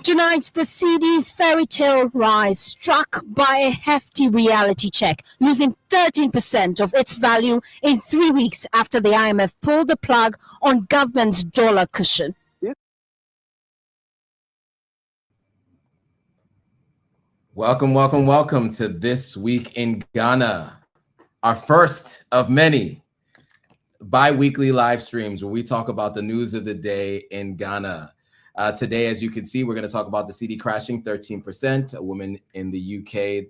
Tonight, the Cedi's fairy tale rise struck by a hefty reality check, losing 13% of its value in 3 weeks after the IMF pulled the plug on government's dollar cushion. Welcome to This Week in Ghana, our first of many bi-weekly live streams where we talk about the news of the day in Ghana. Today, as you can see, we're going to talk about the Cedi crashing 13%, a woman in the UK,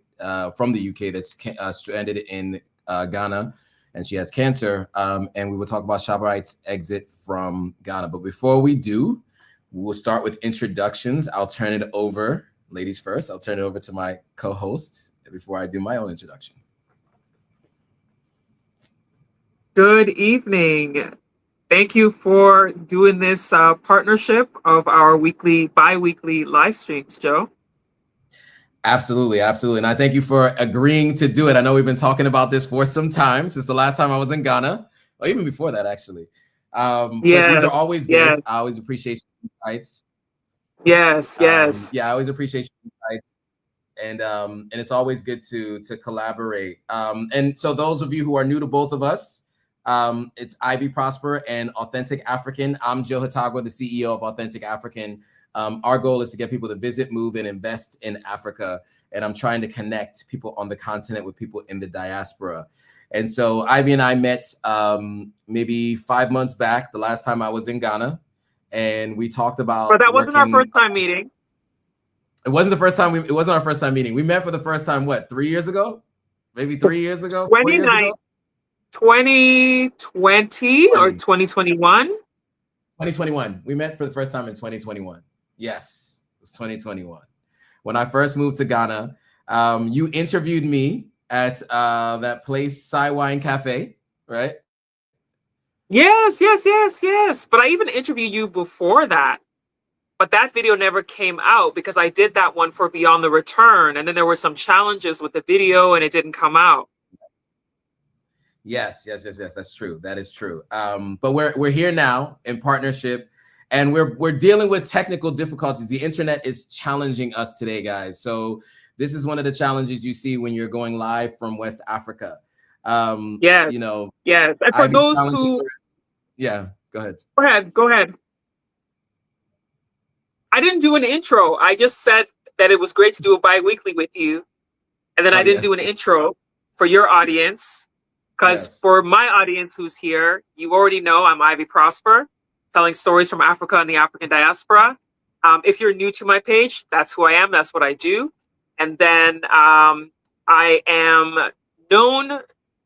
from the UK that's stranded in Ghana, and she has cancer. And we will talk about Shoprite's exit from Ghana. But before we do, we'll start with introductions. I'll turn it over, ladies first, I'll turn it over to my co-host before I do my own introduction. Good evening. Thank you for doing this partnership of our bi-weekly live streams, Joe. Absolutely. And I thank you for agreeing to do it. I know we've been talking about this for some time, since the last time I was in Ghana, or even before that, actually. But these are always good. Yes. I always appreciate your insights. Yes. Yeah, I always appreciate your insights. And it's always good to collaborate. And so those of you who are new to both of us, it's Ivy Prosper and Authentic African. I'm Joe Hatagwa, the CEO of Authentic African. Our goal is to get people to visit, move, and invest in Africa. And I'm trying to connect people on the continent with people in the diaspora. And so Ivy and I met maybe 5 months back, the last time I was in Ghana. And we talked about— But that wasn't our first time meeting. It wasn't the first time. It wasn't our first time meeting. We met for the first time, what, 3 years ago? Maybe 3 years ago? 4 years ago? 2020 or 2021? 2021. We met for the first time in 2021. Yes, it was 2021. When I first moved to Ghana, you interviewed me at that place, Sai Wine Cafe, right? Yes. But I even interviewed you before that. But that video never came out because I did that one for Beyond the Return. And then there were some challenges with the video and it didn't come out. Yes, that's true. That is true. But we're here now in partnership, and we're dealing with technical difficulties. The internet is challenging us today, guys. So this is one of the challenges you see when you're going live from West Africa. Yes. You know. Yes. And for those who— Yeah, go ahead. Go ahead. I didn't do an intro. I just said that it was great to do a bi-weekly with you. And then I didn't do an intro for your audience. Because for my audience who's here, you already know I'm Ivy Prosper, telling stories from Africa and the African diaspora. If you're new to my page, that's who I am. That's what I do. And then I am known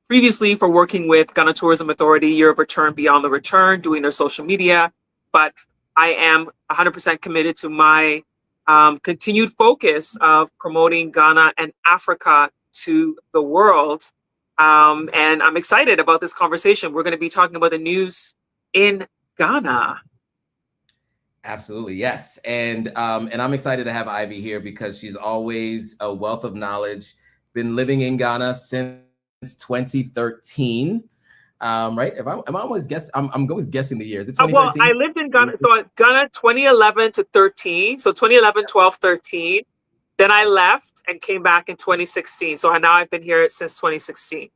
previously for working with Ghana Tourism Authority, Year of Return, Beyond the Return, doing their social media. But I am 100% committed to my continued focus of promoting Ghana and Africa to the world. And I'm excited about this conversation. We're going to be talking about the news in Ghana. Absolutely, yes. And I'm excited to have Ivy here because she's always a wealth of knowledge. Been living in Ghana since 2013. Right? I'm always guessing. I'm always guessing the years. It's 2013. Well, I lived in Ghana. So Ghana 2011 to 13. So 2011, 12, 13. Then I left and came back in 2016. So now I've been here since 2016.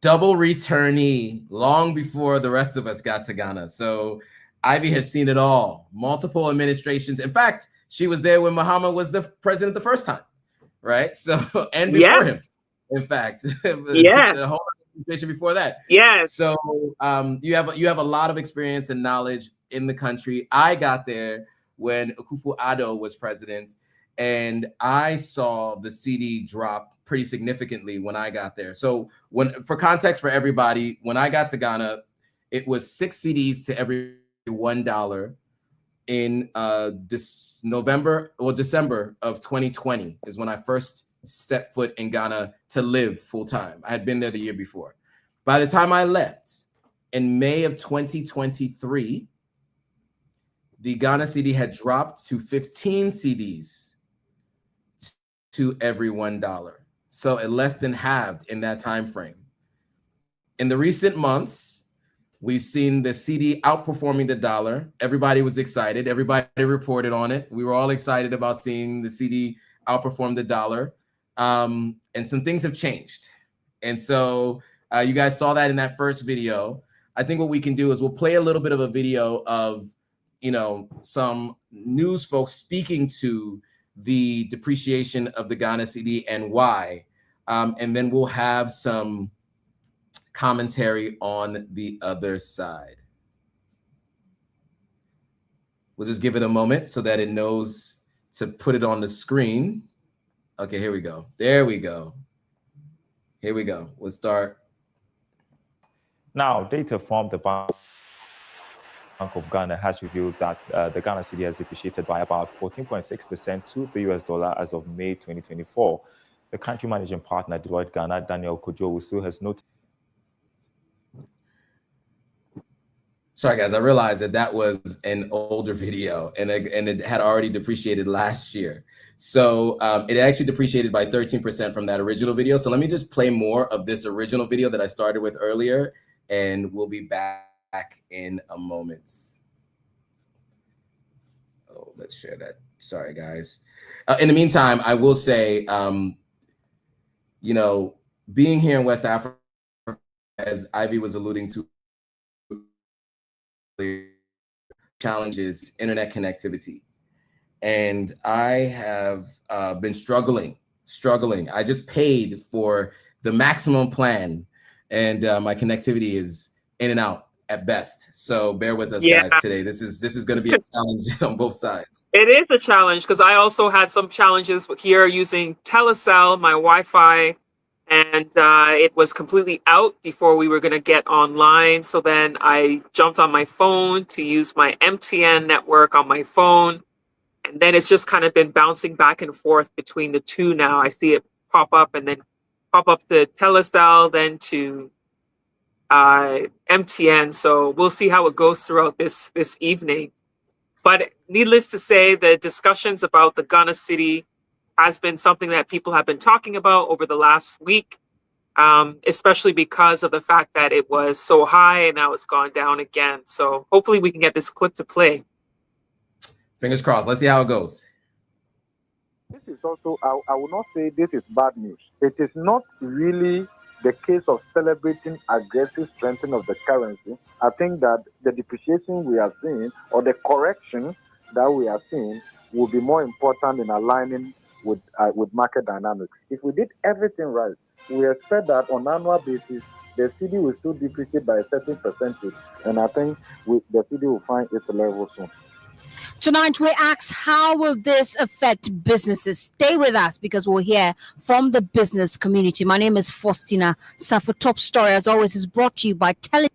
Double returnee, long before the rest of us got to Ghana. So Ivy has seen it all. Multiple administrations. In fact, she was there when Mahama was the president the first time, right? So, and before him, in fact. The whole administration before that. Yes. So you have a lot of experience and knowledge in the country. I got there when Akufo-Addo was president. And I saw the Cedi drop pretty significantly when I got there. So for context for everybody, when I got to Ghana, it was 6 Cedis to every $1 in December of 2020 is when I first stepped foot in Ghana to live full time. I had been there the year before. By the time I left in May of 2023, the Ghana Cedi had dropped to 15 Cedis to every $1. So it less than halved in that time frame. In the recent months, We've seen the Cedi outperforming the dollar. Everybody was excited. Everybody reported on it. We were all excited about seeing the Cedi outperform the dollar. And some things have changed. And so you guys saw that in that first video. I think what we can do is we'll play a little bit of a video of, you know, some news folks speaking to the depreciation of the Ghana Cedi and why. And then we'll have some commentary on the other side. We'll just give it a moment so that it knows to put it on the screen. Okay, here we go. There we go. Here we go. We'll start. Now, data from the Bank of Ghana has revealed that the Ghana Cedi has depreciated by about 14.6% to the US dollar as of May 2024. The country managing partner, Deloitte Ghana, Daniel Kojo, has noted. Sorry, guys, I realized that that was an older video and it had already depreciated last year. So it actually depreciated by 13% from that original video. So let me just play more of this original video that I started with earlier, and we'll be back in a moment. Oh, let's share that. Sorry, guys. In the meantime, I will say, you know, being here in West Africa, as Ivy was alluding to, challenges internet connectivity, and I have been struggling. I just paid for the maximum plan, and my connectivity is in and out at best. So bear with us, guys, today. This is going to be a challenge on both sides. It is a challenge because I also had some challenges here using Telecel, my Wi-Fi, and it was completely out before we were going to get online. So then I jumped on my phone to use my MTN network on my phone. And then it's just kind of been bouncing back and forth between the two now. I see it pop up and then pop up to Telecel, then to MTN. So we'll see how it goes throughout this evening. But needless to say, the discussions about the Ghana Cedi has been something that people have been talking about over the last week, especially because of the fact that it was so high and now it's gone down again. So hopefully we can get this clip to play. Fingers crossed. Let's see how it goes. This is also, I will not say this is bad news. It is not really the case of celebrating aggressive strengthening of the currency. I think that the depreciation we are seeing, or the correction that we are seeing, will be more important in aligning with market dynamics. If we did everything right, we expect that on an annual basis, the Cedi will still depreciate by a certain percentage, and I think the Cedi will find its level soon. Tonight, we ask, how will this affect businesses? Stay with us because we'll hear from the business community. My name is Faustina Safo. Top Story, as always, is brought to you by Telecel.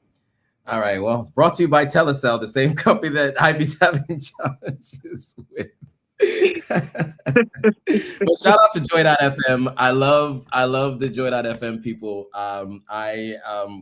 All right, well, it's brought to you by Telecel, the same company that Ivy's having challenges with. Well, shout out to Joy.fm. I love the Joy.fm people. I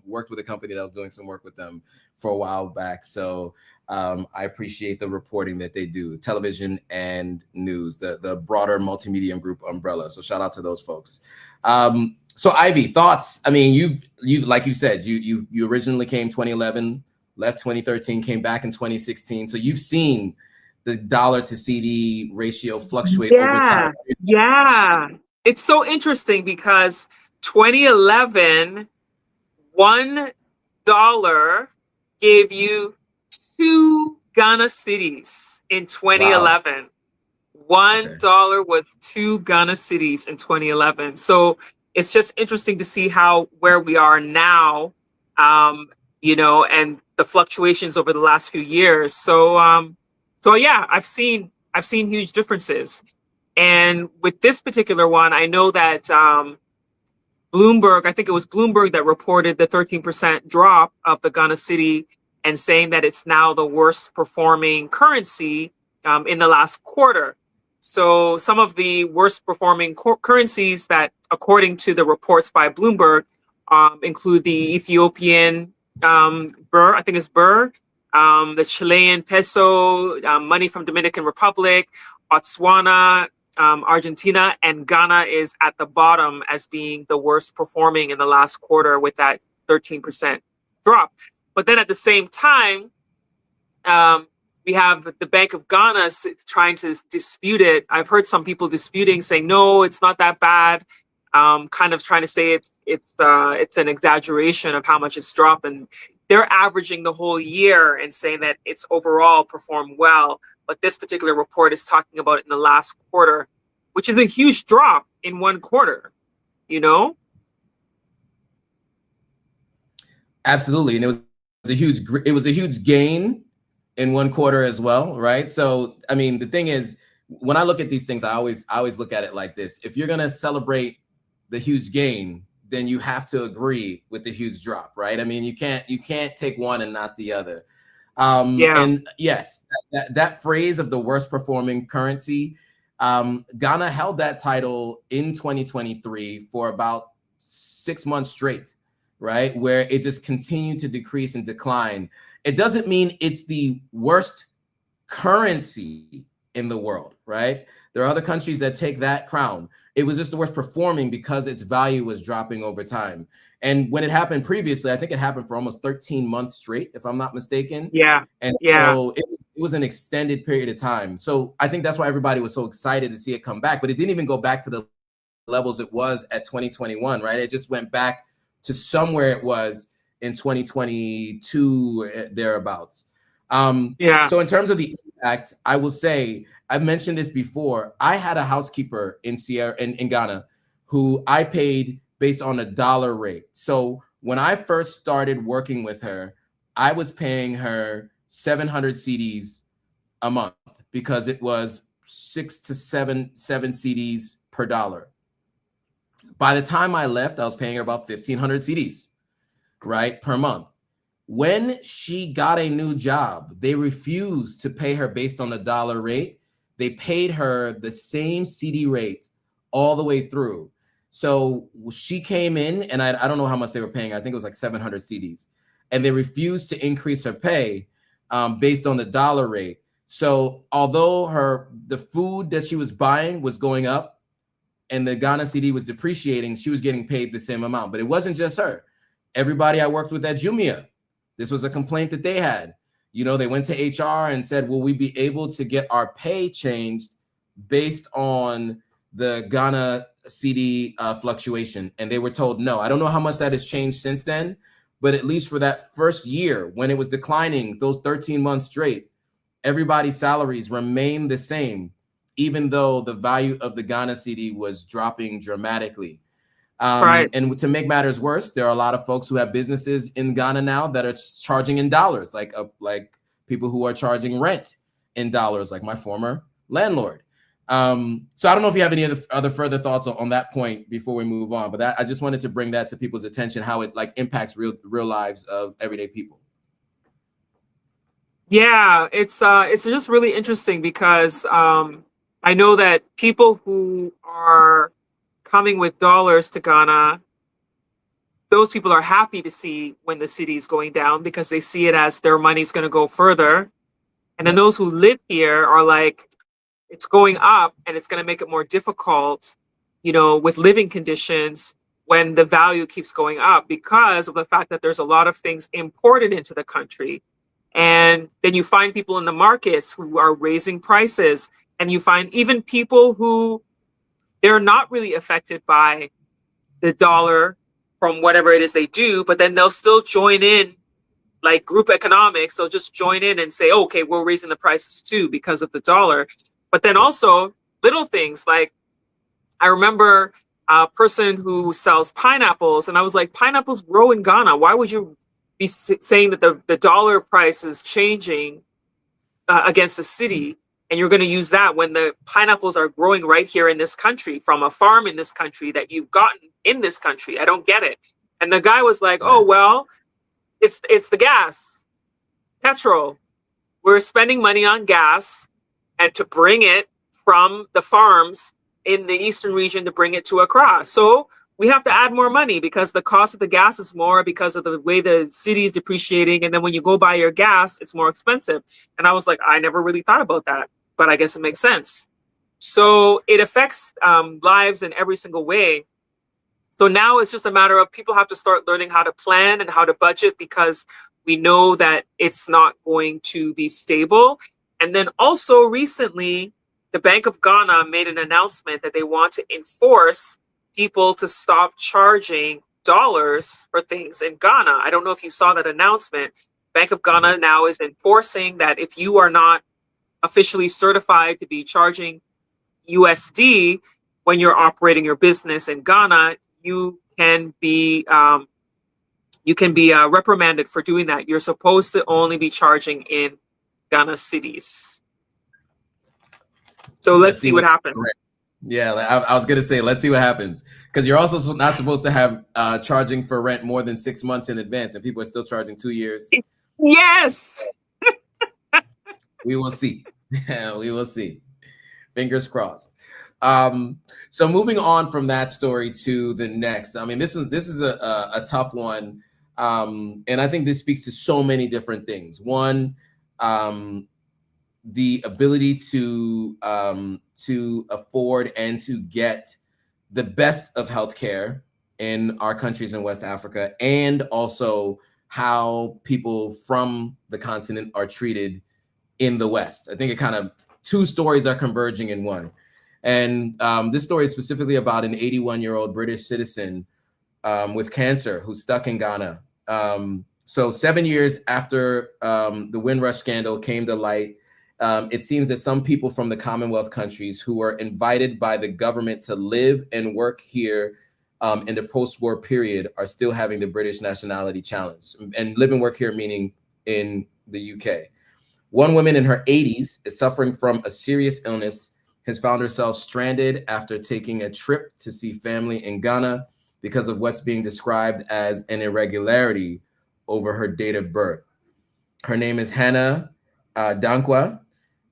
worked with a company that was doing some work with them for a while back, so I appreciate the reporting that they do, television and news, the broader multimedia group umbrella. So shout out to those folks. So Ivy, thoughts? I mean, you like you said, you originally came 2011, left 2013, came back in 2016. So you've seen the dollar to Cedi ratio fluctuate over time. Yeah. It's so interesting because 2011, $1 gave you 2 Ghana Cedis in 2011. Wow. $1 was 2 Ghana Cedis in 2011. So it's just interesting to see where we are now, you know, and the fluctuations over the last few years. So yeah, I've seen huge differences. And with this particular one, I know that Bloomberg, I think it was Bloomberg that reported the 13% drop of the Ghana Cedi and saying that it's now the worst performing currency in the last quarter. So some of the worst performing currencies that, according to the reports by Bloomberg, include the Ethiopian birr, I think it's birr, the Chilean peso, money from Dominican Republic, Botswana, Argentina, and Ghana is at the bottom as being the worst performing in the last quarter with that 13% drop. But then at the same time, we have the Bank of Ghana trying to dispute it. I've heard some people disputing, saying, no, it's not that bad. Kind of trying to say it's an exaggeration of how much it's dropped. And they're averaging the whole year and saying that it's overall performed well. But this particular report is talking about it in the last quarter, which is a huge drop in one quarter, you know? Absolutely. And it was a huge gain in one quarter as well, right? So, I mean, the thing is, when I look at these things, I always look at it like this. If you're going to celebrate the huge gain, then you have to agree with the huge drop, right? I mean, you can't take one and not the other. And yes, that phrase of the worst performing currency, Ghana held that title in 2023 for about 6 months straight, right? Where it just continued to decrease and decline. It doesn't mean it's the worst currency in the world, right? There are other countries that take that crown. It was just the worst performing because its value was dropping over time. And when it happened previously, I think it happened for almost 13 months straight, if I'm not mistaken. Yeah. And so it was an extended period of time. So I think that's why everybody was so excited to see it come back. But it didn't even go back to the levels it was at 2021, right? It just went back to somewhere it was in 2022, thereabouts. So in terms of the impact, I will say, I've mentioned this before. I had a housekeeper in Ghana who I paid based on a dollar rate. So when I first started working with her, I was paying her 700 cedis a month because it was 6 to 7 cedis per dollar. By the time I left, I was paying her about 1,500 cedis, right, per month. When she got a new job, they refused to pay her based on the dollar rate. They paid her the same Cedi rate all the way through. So she came in, and I don't know how much they were paying. I think it was like 700 cedis. And they refused to increase her pay based on the dollar rate. So although the food that she was buying was going up and the Ghana Cedi was depreciating, she was getting paid the same amount. But it wasn't just her. Everybody I worked with at Jumia, this was a complaint that they had. You know, they went to HR and said, will we be able to get our pay changed based on the Ghana Cedi fluctuation? And they were told no. I don't know how much that has changed since then, but at least for that first year when it was declining, those 13 months straight, everybody's salaries remained the same, even though the value of the Ghana Cedi was dropping dramatically. Right. And to make matters worse, there are a lot of folks who have businesses in Ghana now that are charging in dollars, like people who are charging rent in dollars, like my former landlord. So I don't know if you have any other further thoughts on that point before we move on, but I just wanted to bring that to people's attention, how it like impacts real lives of everyday people. Yeah, it's just really interesting because I know that people who are coming with dollars to Ghana, those people are happy to see when the cedi is going down because they see it as their money's going to go further. And then those who live here are like, it's going up and it's going to make it more difficult, you know, with living conditions when the value keeps going up because of the fact that there's a lot of things imported into the country. And then you find people in the markets who are raising prices, and you find even people who they're not really affected by the dollar from whatever it is they do, but then they'll still join in, like group economics. They'll just join in and say, oh, okay, we're raising the prices too because of the dollar. But then also little things like, I remember a person who sells pineapples, and I was like, pineapples grow in Ghana. Why would you be saying that the dollar price is changing against the cedi? And you're going to use that when the pineapples are growing right here in this country from a farm in this country that you've gotten in this country. I don't get it. And the guy was like, oh, well, it's the gas, petrol. We're spending money on gas and to bring it from the farms in the eastern region to bring it to Accra. So we have to add more money because the cost of the gas is more because of the way the cedi is depreciating. And then when you go buy your gas, it's more expensive. And I was like, I never really thought about that, but I guess it makes sense. So it affects lives in every single way. So now it's just a matter of people have to start learning how to plan and how to budget because We know that it's not going to be stable. And then also recently, the Bank of Ghana made an announcement that they want to enforce people to stop charging dollars for things in Ghana. I don't know if you saw that announcement. Bank of Ghana now is enforcing that if you are not officially certified to be charging USD when you're operating your business in Ghana, you can be reprimanded for doing that. You're supposed to only be charging in Ghana cedis. So let's see what happens. Yeah, I was gonna say, let's see what happens, because you're also not supposed to have charging for rent more than 6 months in advance, and people are still charging 2 years. Yes. We will see. We will see. Fingers crossed. So moving on from that story to the next. I mean, this is a tough one, and I think this speaks to so many different things. One, the ability to afford and to get the best of healthcare in our countries in West Africa, and also how people from the continent are treated in the West. I think it kind of, two stories are converging in one. And this story is specifically about an 81-year-old British citizen with cancer who's stuck in Ghana. So 7 years after the Windrush scandal came to light, it seems that some people from the Commonwealth countries who were invited by the government to live and work here in the post-war period are still having the British nationality challenge. And live and work here meaning in the UK. One woman in her 80s is suffering from a serious illness, has found herself stranded after taking a trip to see family in Ghana because of what's being described as an irregularity over her date of birth. Her name is Hannah Dankwa.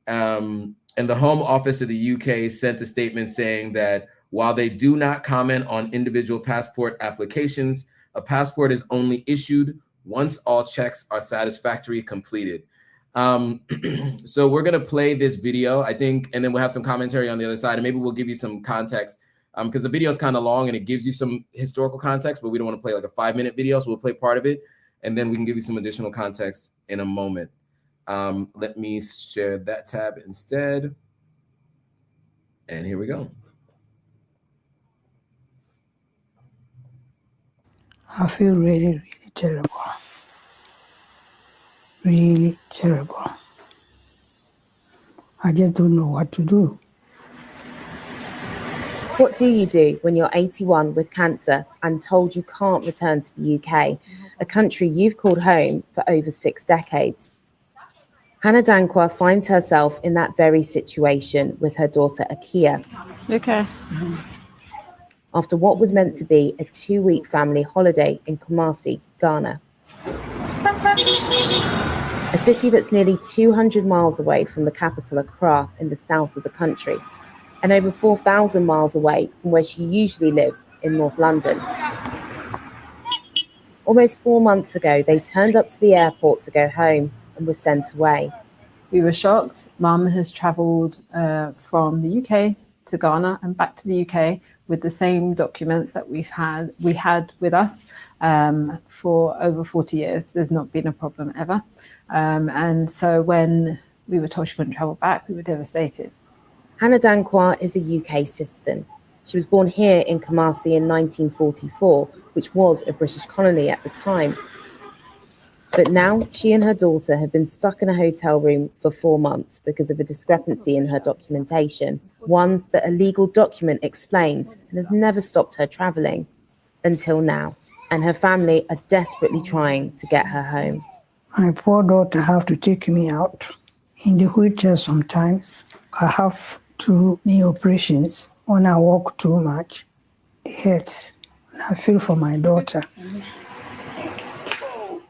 And the Home Office of the UK sent a statement saying that while they do not comment on individual passport applications, a passport is only issued once all checks are satisfactorily completed. So we're going to play this video, I think, and then we'll have some commentary on the other side, and maybe we'll give you some context because the video is kind of long and it gives you some historical context, but we don't want to play like a 5-minute video, so we'll play part of it, and then we can give you some additional context in a moment. Let me share that tab instead. And here we go. I feel really, really terrible. Really terrible. I just don't know what to do. What do you do when you're 81 with cancer and told you can't return to the UK, a country you've called home for over 6 decades? Hannah Dankwa finds herself in that very situation with her daughter Akia. Okay. After what was meant to be a 2-week family holiday in Kumasi, Ghana. A city that's nearly 200 miles away from the capital Accra in the south of the country, and over 4,000 miles away from where she usually lives in North London. Almost 4 months ago, they turned up to the airport to go home and were sent away. We were shocked. Mum has travelled from the UK to Ghana and back to the UK with the same documents that we had with us for over 40 years. There's not been a problem ever. And so when we were told she couldn't travel back, we were devastated. Hannah Dankwa is a UK citizen. She was born here in Kumasi in 1944, which was a British colony at the time. But now she and her daughter have been stuck in a hotel room for 4 months because of a discrepancy in her documentation, one that a legal document explains and has never stopped her travelling until now. And her family are desperately trying to get her home. My poor daughter have to take me out in the wheelchair sometimes. I have 2 knee operations. When I walk too much, it hurts. I feel for my daughter.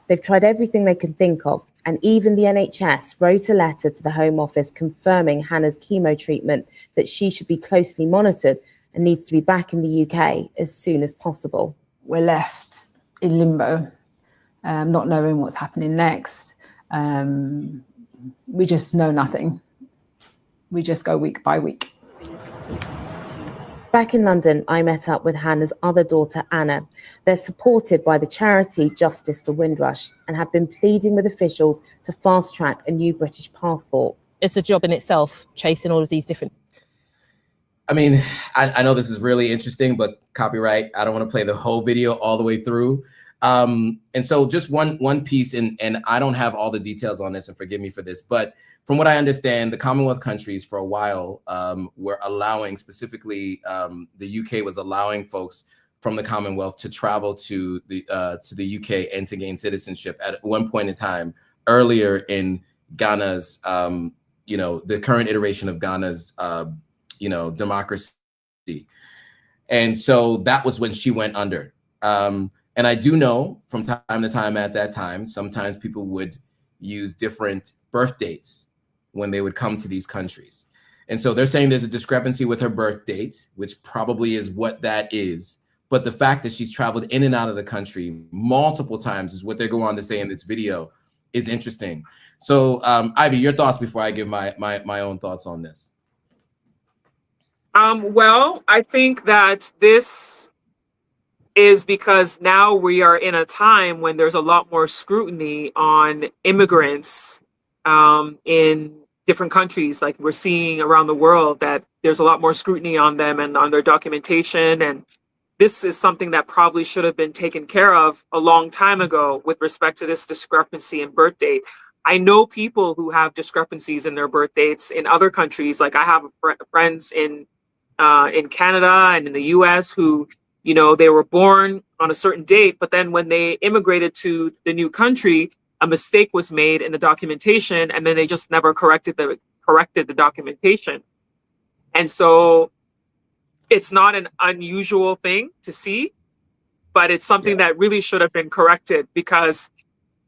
They've tried everything they can think of, and even the NHS wrote a letter to the Home Office confirming Hannah's chemo treatment, that she should be closely monitored and needs to be back in the UK as soon as possible. We're left in limbo, not knowing what's happening next. We just know nothing. We just go week by week. Back in London, I met up with Hannah's other daughter, Anna. They're supported by the charity Justice for Windrush and have been pleading with officials to fast-track a new British passport. It's a job in itself, chasing all of these different... I mean, I know this is really interesting, but copyright, I don't want to play the whole video all the way through. And so just one piece, and I don't have all the details on this, and forgive me for this, but from what I understand, the Commonwealth countries for a while were allowing, specifically the UK was allowing folks from the Commonwealth to travel to the UK and to gain citizenship at one point in time earlier in Ghana's, the current iteration of Ghana's, democracy. And so that was when she went under. And I do know from time to time at that time, sometimes people would use different birth dates when they would come to these countries. And so they're saying there's a discrepancy with her birth date, which probably is what that is. But the fact that she's traveled in and out of the country multiple times is what they go on to say in this video is interesting. So Ivy, your thoughts before I give my own thoughts on this. Well, I think that this is because now we are in a time when there's a lot more scrutiny on immigrants in different countries. Like we're seeing around the world that there's a lot more scrutiny on them and on their documentation. And this is something that probably should have been taken care of a long time ago with respect to this discrepancy in birth date. I know people who have discrepancies in their birth dates in other countries. Like I have friends in Canada and in the US who, they were born on a certain date, but then when they immigrated to the new country, a mistake was made in the documentation, and then they just never corrected the documentation. And so it's not an unusual thing to see, but it's something that really should have been corrected, because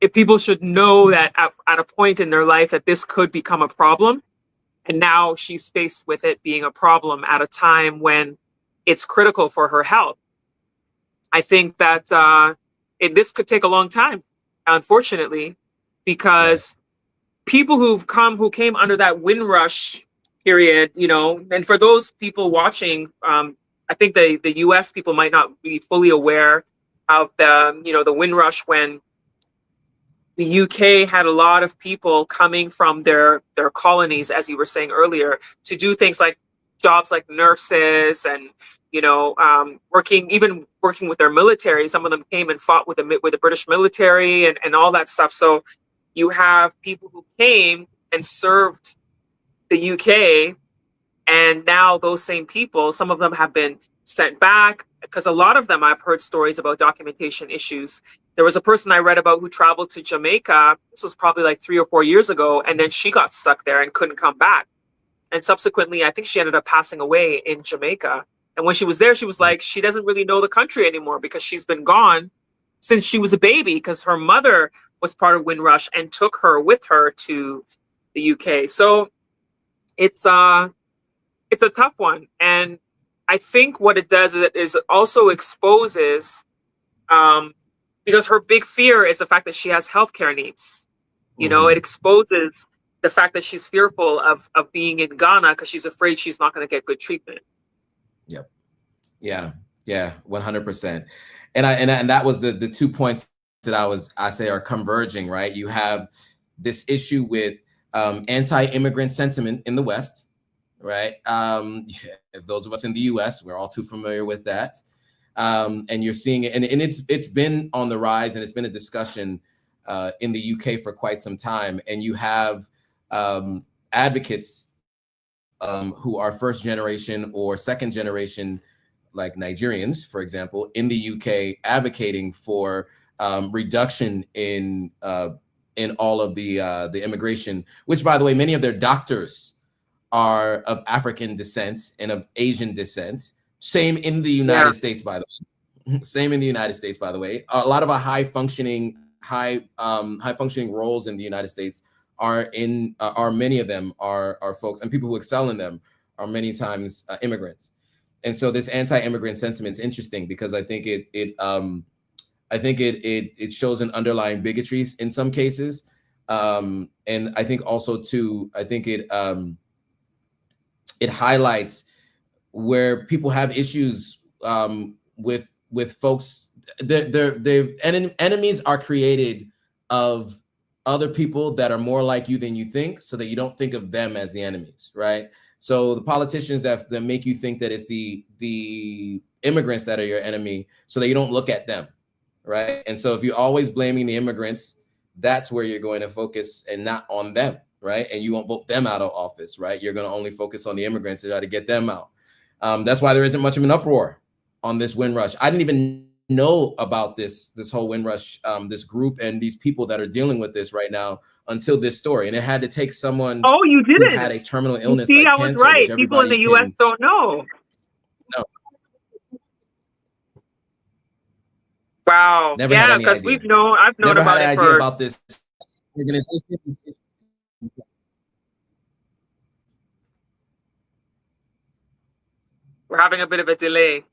if people should know that at a point in their life that this could become a problem. And now she's faced with it being a problem at a time when it's critical for her health. I think that this could take a long time, unfortunately, because people who came under that Windrush period, and for those people watching, I think the US people might not be fully aware of the Windrush, when the UK had a lot of people coming from their colonies, as you were saying earlier, to do things like jobs like nurses and, working with their military. Some of them came and fought with the British military and all that stuff. So you have people who came and served the UK, and now those same people, some of them have been sent back, because a lot of them, I've heard stories about documentation issues. There was a person I read about who traveled to Jamaica. This was probably like 3 or 4 years ago. And then she got stuck there and couldn't come back. And subsequently, I think she ended up passing away in Jamaica. And when she was there, she was like, she doesn't really know the country anymore, because she's been gone since she was a baby, because her mother was part of Windrush and took her with her to the UK. So it's a tough one. And I think what it does is it also exposes, because her big fear is the fact that she has healthcare needs. It exposes the fact that she's fearful of being in Ghana because she's afraid she's not going to get good treatment. Yep. Yeah. 100%. And that was the 2 points that I say are converging, right? You have this issue with anti-immigrant sentiment in the West, right? If those of us in the US, we're all too familiar with that. And you're seeing it, and it's been on the rise, and it's been a discussion in the UK for quite some time. And you have advocates who are first generation or second generation, like Nigerians, for example, in the UK, advocating for reduction in all of the immigration, which, by the way, many of their doctors are of African descent and of Asian descent. Same in the United States, by the way. Same in the United States, by the way. A lot of our high functioning roles in the United States are many of them are folks, and people who excel in them are many times immigrants. And so this anti-immigrant sentiment is interesting, because I think it shows an underlying bigotry in some cases, and I think also too, I think it highlights where people have issues with folks. Enemies are created of other people that are more like you than you think, so that you don't think of them as the enemies, right? So the politicians that make you think that it's the immigrants that are your enemy, so that you don't look at them, right? And so if you're always blaming the immigrants, that's where you're going to focus and not on them, right? And you won't vote them out of office, right? You're going to only focus on the immigrants to try to get them out. That's why there isn't much of an uproar on this Windrush. I didn't even know about this whole Windrush, this group and these people that are dealing with this right now until this story. And it had to take someone you who had a terminal illness like I cancer, was right. which People in the U.S. don't know. No. Wow. Never had Yeah, any because idea. I've known Never about had it an idea about this organization. We're having a bit of a delay.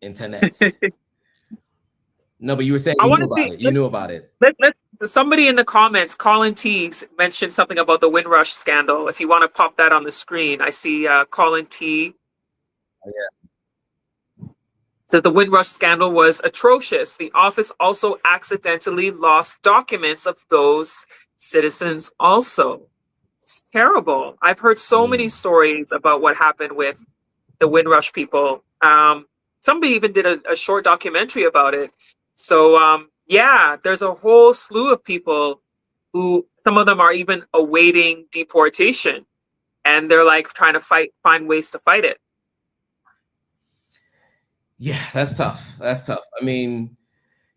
Internet. No, but you were saying you knew about it. You knew about it. Somebody in the comments, Colin T, mentioned something about the Windrush scandal. If you want to pop that on the screen, I see Colin T. Oh, yeah. So the Windrush scandal was atrocious. The office also accidentally lost documents of those citizens also. It's terrible. I've heard so many stories about what happened with the Windrush people. Somebody even did a short documentary about it. So yeah, there's a whole slew of people who, some of them are even awaiting deportation, and they're like trying to find ways to fight it. Yeah, that's tough. That's tough. I mean,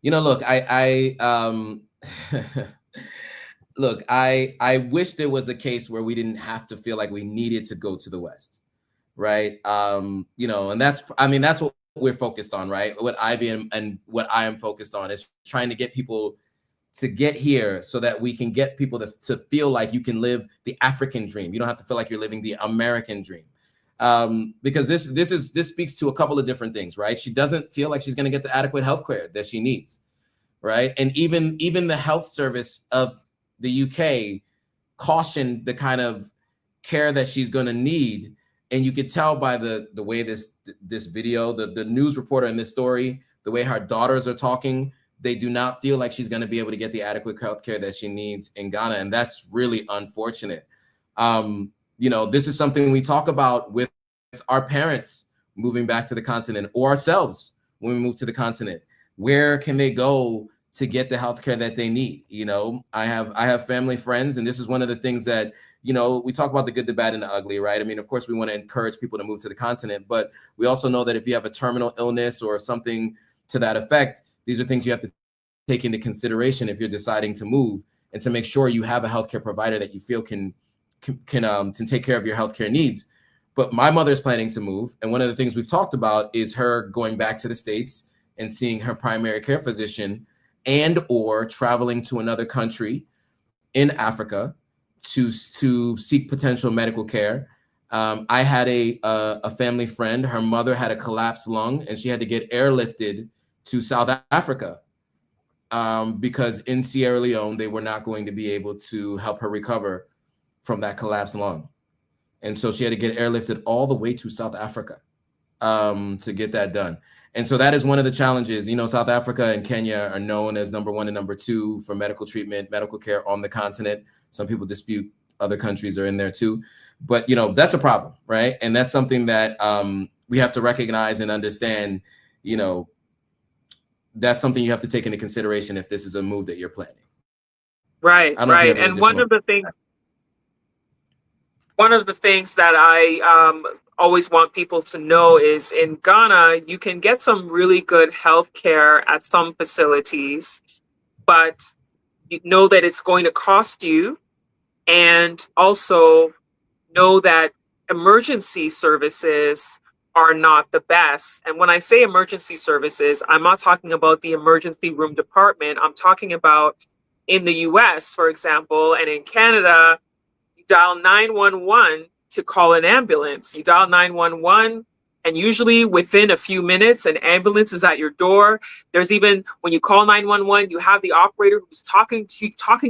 you know, look, I look, I wish there was a case where we didn't have to feel like we needed to go to the West, right? You know, and that's what we're focused on, right? What Ivy and what I am focused on is trying to get people to get here so that we can get people to feel like you can live the African dream. You don't have to feel like you're living the American dream. Because this speaks to a couple of different things, right? She doesn't feel like she's going to get the adequate health care that she needs, right? And even the health service of the UK cautioned the kind of care that she's going to need. And you could tell by the way this video, the news reporter in this story, the way her daughters are talking, they do not feel like she's going to be able to get the adequate health care that she needs in Ghana. And that's really unfortunate. You know, this is something we talk about with our parents moving back to the continent, or ourselves when we move to the continent. Where can they go to get the healthcare that they need? You know, I have family, friends, and this is one of the things that, you know, we talk about the good, the bad, and the ugly, right? I mean, of course, we want to encourage people to move to the continent, but we also know that if you have a terminal illness or something to that effect, these are things you have to take into consideration if you're deciding to move, and to make sure you have a healthcare provider that you feel can take care of your healthcare needs. But my mother's planning to move, and one of the things we've talked about is her going back to the States and seeing her primary care physician, and or traveling to another country in Africa to seek potential medical care. I had a family friend, her mother had a collapsed lung, and she had to get airlifted to South Africa because in Sierra Leone, they were not going to be able to help her recover from that collapsed lung. And so she had to get airlifted all the way to South Africa to get that done. And so that is one of the challenges. You know, South Africa and Kenya are known as #1 and #2 for medical treatment, medical care on the continent. Some people dispute other countries are in there too. But, you know, that's a problem, right? And that's something that we have to recognize and understand. You know, that's something you have to take into consideration if this is a move that you're planning. Right, right. And one of the things that I always want people to know is in Ghana, you can get some really good health care at some facilities, but you know that it's going to cost you. And also know that emergency services are not the best. And when I say emergency services, I'm not talking about the emergency room department. I'm talking about in the US, for example, and in Canada, you dial 911 to call an ambulance. You dial 911 And usually within a few minutes, an ambulance is at your door. There's even, when you call 911, you have the operator who's talking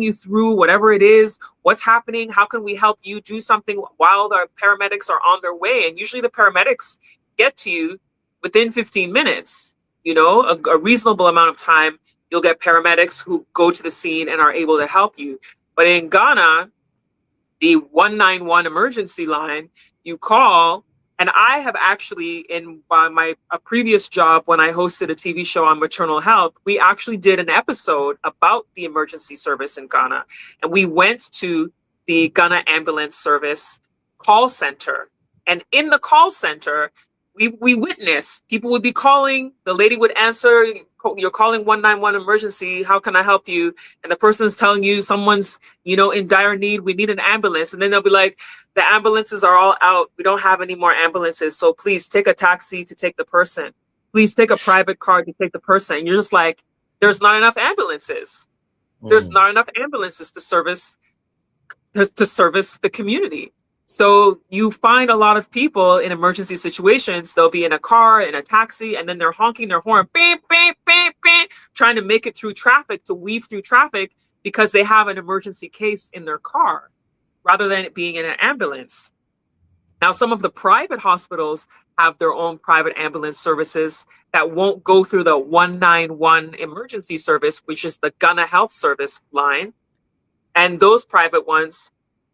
you through whatever it is, what's happening, how can we help you do something while the paramedics are on their way. And usually the paramedics get to you within 15 minutes, you know, a reasonable amount of time. You'll get paramedics who go to the scene and are able to help you. But in Ghana, the 191 emergency line, you call. And I have actually, in a previous job when I hosted a TV show on maternal health, we actually did an episode about the emergency service in Ghana. And we went to the Ghana Ambulance Service call center. And in the call center, we witnessed people would be calling, the lady would answer, you're calling 191 emergency, how can I help you? And the person is telling you someone's, you know, in dire need, we need an ambulance. And then they'll be like, the ambulances are all out. We don't have any more ambulances. So please take a taxi to take the person. Please take a private car to take the person. And you're just like, there's not enough ambulances. There's not enough ambulances to service the community. So you find a lot of people in emergency situations, they'll be in a car, in a taxi, and then they're honking their horn, beep, beep, beep, beep, trying to make it through traffic, to weave through traffic because they have an emergency case in their car rather than it being in an ambulance. Now, some of the private hospitals have their own private ambulance services that won't go through the 191 emergency service, which is the Ghana Health Service line. And those private ones,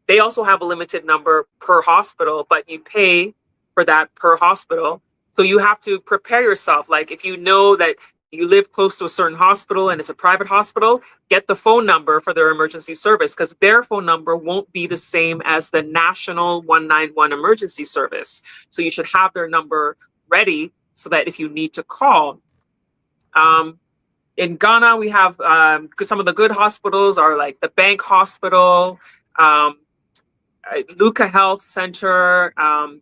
they also have a limited number per hospital, but you pay for that per hospital. So you have to prepare yourself. Like if you know that you live close to a certain hospital and it's a private hospital, get the phone number for their emergency service because their phone number won't be the same as the national 191 emergency service. So you should have their number ready so that if you need to call. In Ghana, we have some of the good hospitals are like the Bank Hospital, Luka Health Center,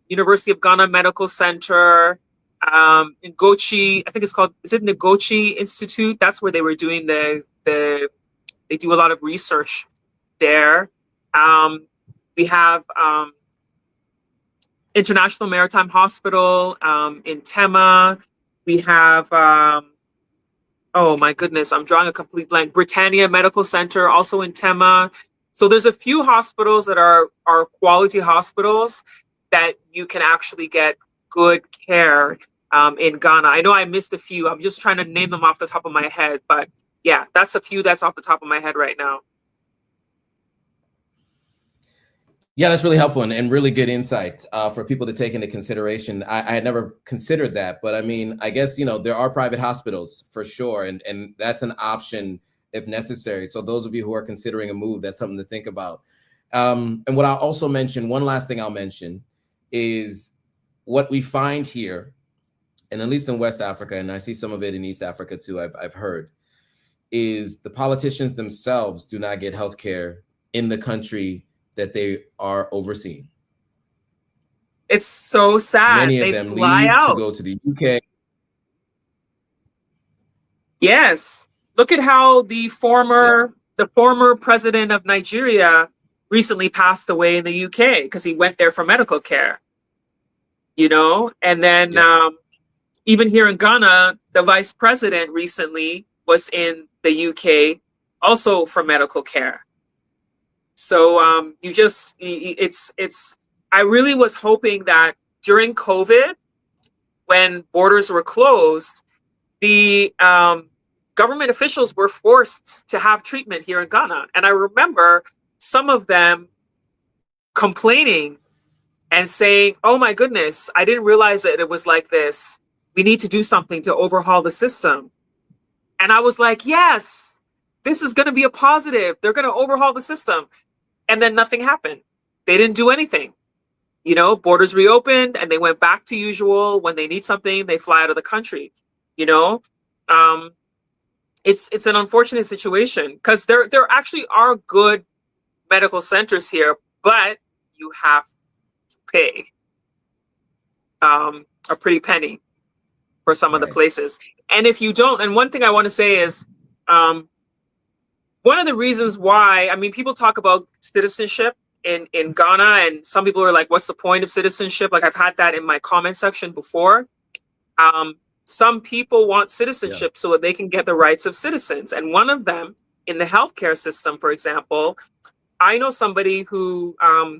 University of Ghana Medical Center, Ngochi, I think it's called, is it Ngochi Institute? That's where they were doing they do a lot of research there. We have International Maritime Hospital in Tema. We have, oh my goodness, I'm drawing a complete blank. Britannia Medical Center, also in Tema. So there's a few hospitals that are quality hospitals that you can actually get good care in Ghana. I know I missed a few. I'm just trying to name them off the top of my head. But yeah, that's a few that's off the top of my head right now. Yeah, that's really helpful and really good insight for people to take into consideration. I had never considered that, but I mean, I guess, you know, there are private hospitals for sure. And that's an option if necessary. So those of you who are considering a move, that's something to think about. And what I'll also mention, one last thing I'll mention is what we find here, and at least in West Africa, and I see some of it in East Africa too, I've heard, is the politicians themselves do not get healthcare in the country that they are overseeing. It's so sad. Many of them leave to go to the UK. Yes. Look at how the former president of Nigeria recently passed away in the UK because he went there for medical care. You know, and then even here in Ghana, the vice president recently was in the UK also for medical care. So I really was hoping that during COVID, when borders were closed, the government officials were forced to have treatment here in Ghana. And I remember some of them complaining and saying, oh my goodness, I didn't realize that it was like this. We need to do something to overhaul the system. And I was like, yes, this is going to be a positive. They're going to overhaul the system. And then nothing happened. They didn't do anything. You know, borders reopened and they went back to usual. When they need something, they fly out of the country. You know, it's an unfortunate situation because there actually are good medical centers here, but you have to pay a pretty penny for some of the places. And if you don't, and one thing I want to say is, one of the reasons why, I mean, people talk about citizenship in Ghana, and some people are like, what's the point of citizenship? Like, I've had that in my comment section before. Some people want citizenship so that they can get the rights of citizens. And one of them in the healthcare system, for example, I know somebody who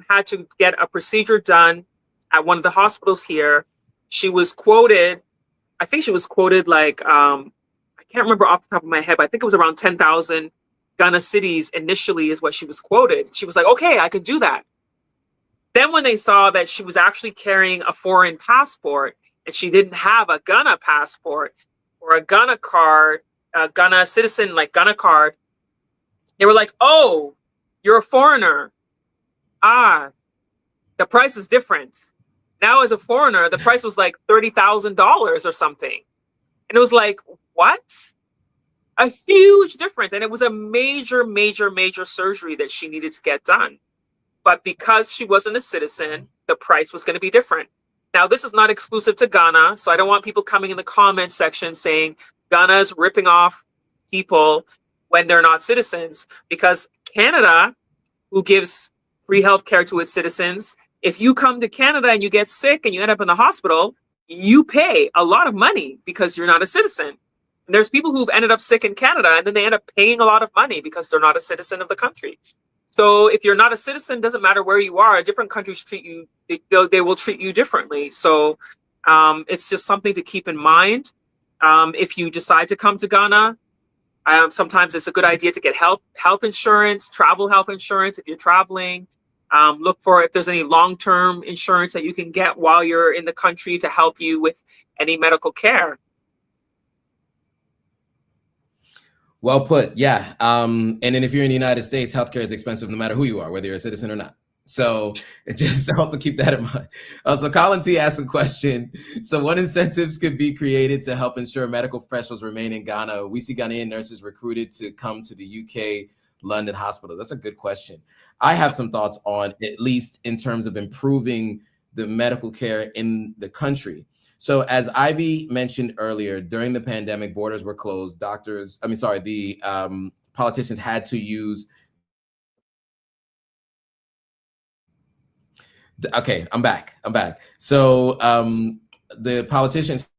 had to get a procedure done at one of the hospitals here. She was quoted, I think she was quoted like, I can't remember off the top of my head, but I think it was around 10,000 Ghana cedis initially is what she was quoted. She was like, okay, I could do that. Then when they saw that she was actually carrying a foreign passport and she didn't have a Ghana passport or a Ghana card, a Ghana citizen, like Ghana card, they were like, oh, you're a foreigner. Ah, the price is different. Now as a foreigner, the price was like $30,000 or something. And it was like, what? A huge difference. And it was a major, major, major surgery that she needed to get done. But because she wasn't a citizen, the price was going to be different. Now, this is not exclusive to Ghana. So I don't want people coming in the comments section saying Ghana is ripping off people when they're not citizens. Because Canada, who gives free healthcare to its citizens, if you come to Canada and you get sick and you end up in the hospital, you pay a lot of money because you're not a citizen. And there's people who've ended up sick in Canada and then they end up paying a lot of money because they're not a citizen of the country. So if you're not a citizen, doesn't matter where you are, different countries treat you, they will treat you differently. So it's just something to keep in mind. If you decide to come to Ghana, sometimes it's a good idea to get health insurance, travel health insurance if you're traveling. Look for if there's any long-term insurance that you can get while you're in the country to help you with any medical care. Well put. Yeah. And then if you're in the United States, healthcare is expensive no matter who you are, whether you're a citizen or not. So it just also keep that in mind. So Colin T asked a question. So what incentives could be created to help ensure medical professionals remain in Ghana? We see Ghanaian nurses recruited to come to the UK, London hospitals. That's a good question. I have some thoughts on, at least in terms of improving the medical care in the country. So as Ivy mentioned earlier, during the pandemic, borders were closed. The politicians had to use. Okay, I'm back. So the politicians.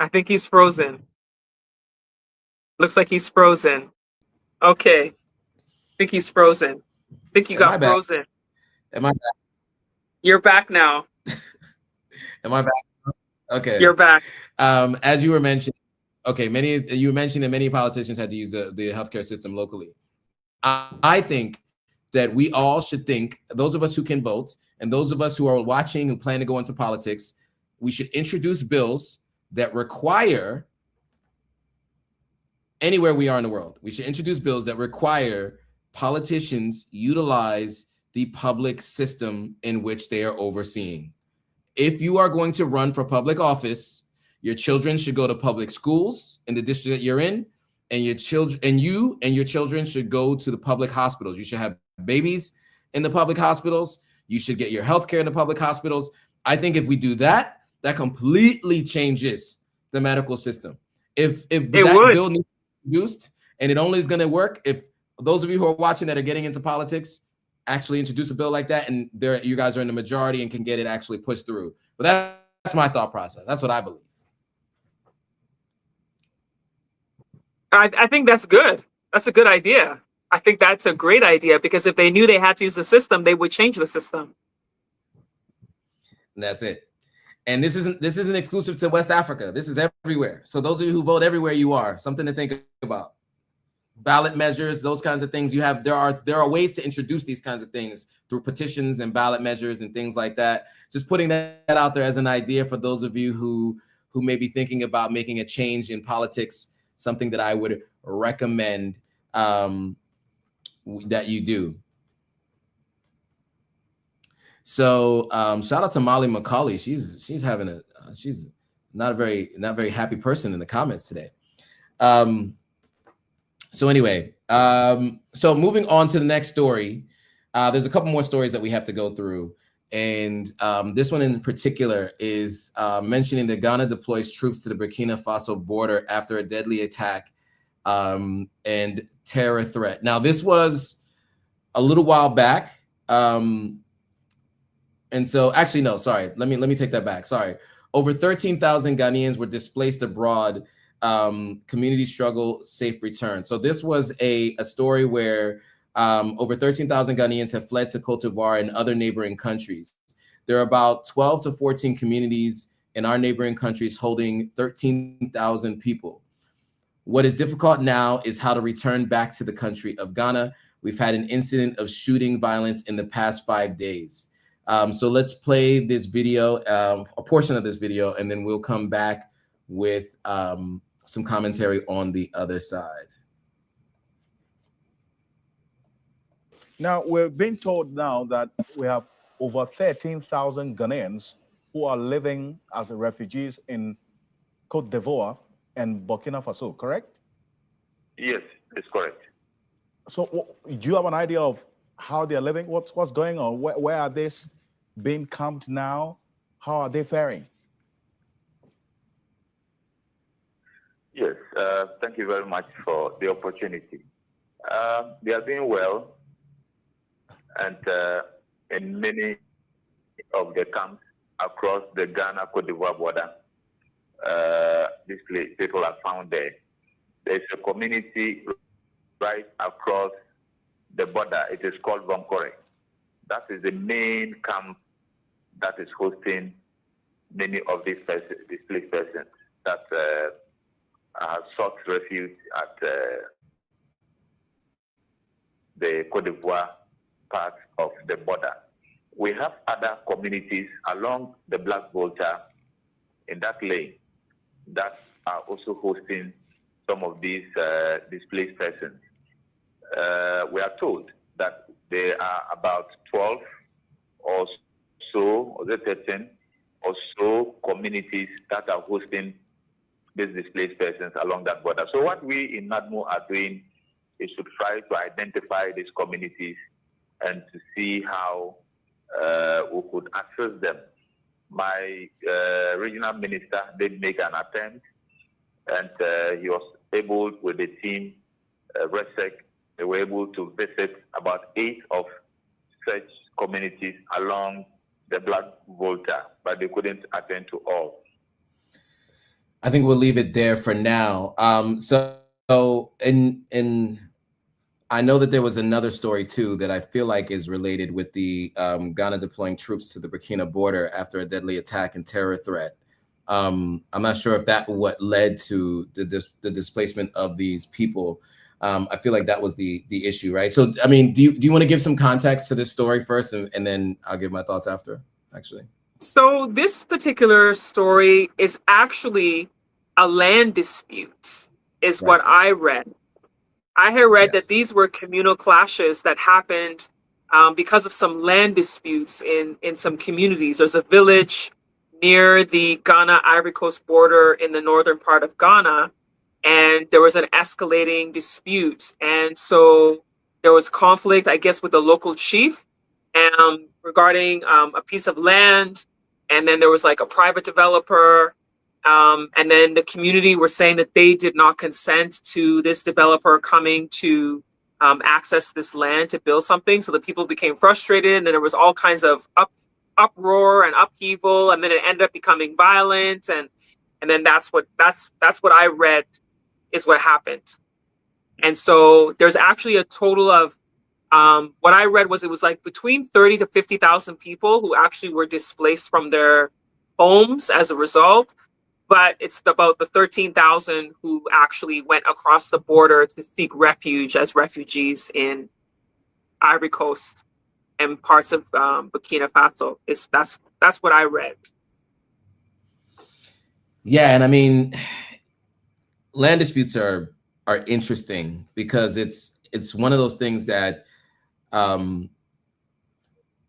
I think he's frozen. Looks like he's frozen. Okay. I think he's frozen. I think you got frozen. Am I back? You're back now. Am I back? Okay. You're back. As you were mentioning, you mentioned that many politicians had to use the healthcare system locally. I think that we all should think, those of us who can vote and those of us who are watching, who plan to go into politics, we should introduce bills that require, anywhere we are in the world, we should introduce bills that require politicians utilize the public system in which they are overseeing. If you are going to run for public office, your children should go to public schools in the district that you're in, and your children should go to the public hospitals. You should have babies in the public hospitals. You should get your health care in the public hospitals. I think if we do that, that completely changes the medical system. If that bill needs to be introduced, and it only is going to work if those of you who are watching that are getting into politics actually introduce a bill like that, and you guys are in the majority and can get it actually pushed through. But that's my thought process. That's what I believe. I think that's good. That's a good idea. I think that's a great idea, because if they knew they had to use the system, they would change the system. And that's it. And this isn't exclusive to West Africa. This is everywhere. So those of you who vote everywhere you are, something to think about. Ballot measures, those kinds of things. There are ways to introduce these kinds of things through petitions and ballot measures and things like that. Just putting that out there as an idea for those of you who may be thinking about making a change in politics, something that I would recommend that you do. So shout out to Molly McCauley. She's having she's not a very happy person in the comments today. So anyway, so moving on to the next story, there's a couple more stories that we have to go through. And this one in particular is mentioning that Ghana deploys troops to the Burkina Faso border after a deadly attack and terror threat. Now, this was a little while back. And so actually, no, sorry. Let me take that back. Sorry. Over 13,000 Ghanaians were displaced abroad. Community struggle, safe return. So this was a story where over 13,000 Ghanaians have fled to Côte d'Ivoire and other neighboring countries. There are about 12 to 14 communities in our neighboring countries holding 13,000 people. What is difficult now is how to return back to the country of Ghana. We've had an incident of shooting violence in the past 5 days. So let's play this video, a portion of this video, and then we'll come back with some commentary on the other side. Now, we're being told now that we have over 13,000 Ghanaians who are living as refugees in Côte d'Ivoire and Burkina Faso, correct? Yes, it's correct. So do you have an idea of how they're living? What's going on? Where are they being camped now? How are they faring? Yes, thank you very much for the opportunity. They are doing well. And in many of the camps across the Ghana-Côte d'Ivoire border, people are found there. There's a community right across the border. It is called Vonkore. That is the main camp that is hosting many of these displaced persons that have sought refuge at the Côte d'Ivoire part of the border. We have other communities along the Black Vulture in that lane that are also hosting some of these displaced persons. We are told that there are about 12 or so, or 13 or so communities that are hosting these displaced persons along that border. So what we in NADMO are doing is to try to identify these communities and to see how we could access them. My regional minister did make an attempt, and he was able, with the team, RESEC, they were able to visit about 8 of such communities along the Black Volta, but they couldn't attend to all. I think we'll leave it there for now. So I know that there was another story too that I feel like is related with the Ghana deploying troops to the Burkina border after a deadly attack and terror threat. I'm not sure if that what led to the displacement of these people. I feel like that was the issue, right? So, I mean, do you want to give some context to this story first, and then I'll give my thoughts after, actually? So this particular story is actually a land dispute, is Right. what I read. I had read Yes. that these were communal clashes that happened because of some land disputes in some communities. There's a village near the Ghana-Ivory Coast border in the northern part of Ghana, and there was an escalating dispute. And so there was conflict, I guess, with the local chief regarding a piece of land. And then there was like a private developer. And then the community were saying that they did not consent to this developer coming to access this land to build something. So the people became frustrated, and then there was all kinds of uproar and upheaval, and then it ended up becoming violent. And then that's what I read is what happened. And so there's actually a total of what I read was it was like between 30 to 50,000 people who actually were displaced from their homes as a result. But it's about the 13,000 who actually went across the border to seek refuge as refugees in Ivory Coast and parts of Burkina Faso. That's what I read. Yeah, and I mean, land disputes are interesting because it's one of those things that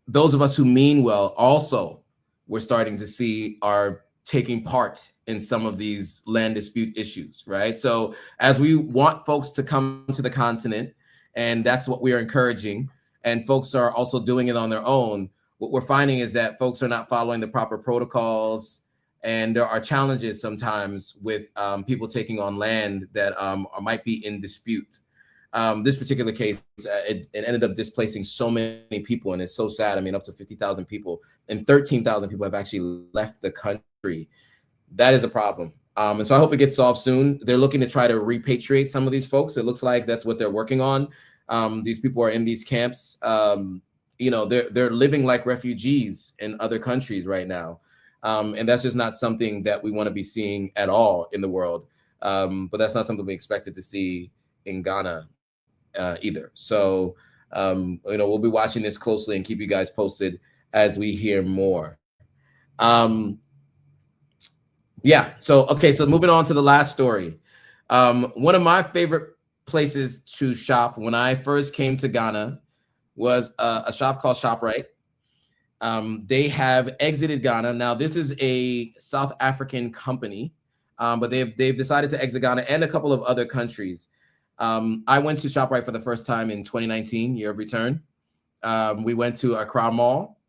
those of us who mean well also we're starting to see are taking part in some of these land dispute issues, right? So as we want folks to come to the continent, and that's what we are encouraging, and folks are also doing it on their own, what we're finding is that folks are not following the proper protocols, and there are challenges sometimes with people taking on land that might be in dispute. This particular case, it ended up displacing so many people, and it's so sad. I mean, up to 50,000 people, and 13,000 people have actually left the country. That is a problem. And so I hope it gets solved soon. They're looking to try to repatriate some of these folks. It looks like that's what they're working on. These people are in these camps. You know, they're living like refugees in other countries right now. And that's just not something that we want to be seeing at all in the world. But that's not something we expected to see in Ghana either. So, you know, we'll be watching this closely and keep you guys posted as we hear more. Yeah, so, okay, so moving on to the last story. One of my favorite places to shop when I first came to Ghana was a shop called Shoprite. They have exited Ghana. Now, this is a South African company, but they've decided to exit Ghana and a couple of other countries. I went to Shoprite for the first time in 2019, year of return. We went to Accra Mall,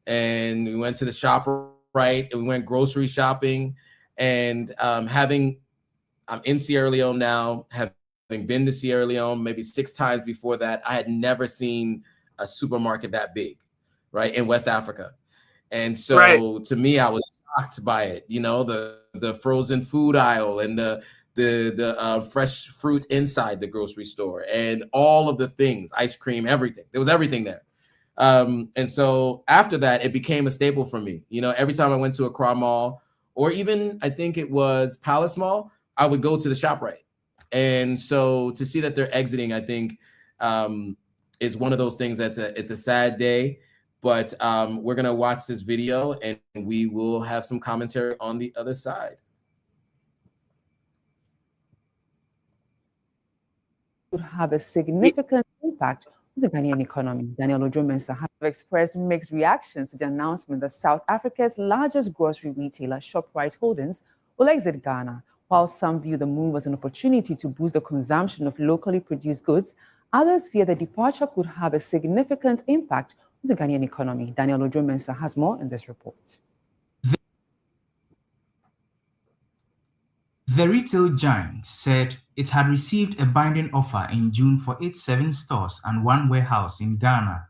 and we went to the Shoprite, and we went grocery shopping. And I'm in Sierra Leone now, having been to Sierra Leone maybe 6 times before that. I had never seen a supermarket that big, right, in West Africa. And so to me, I was shocked by it. You know, the frozen food aisle and the fresh fruit inside the grocery store and all of the things, ice cream, everything. There was everything there. And so after that, it became a staple for me. You know, every time I went to Accra Mall, or even I think it was Palace Mall, I would go to the Shoprite. And so to see that they're exiting, I think is one of those things it's a sad day. But we're gonna watch this video and we will have some commentary on the other side. Would have a significant impact on the Ghanaian economy. Daniel Ojo-Mensah has expressed mixed reactions to the announcement that South Africa's largest grocery retailer, Shoprite Holdings, will exit Ghana. While some view the move as an opportunity to boost the consumption of locally produced goods, others fear the departure could have a significant impact on the Ghanaian economy. Daniel Ojo-Mensah has more in this report. The retail giant said it had received a binding offer in June for its 7 stores and 1 warehouse in Ghana,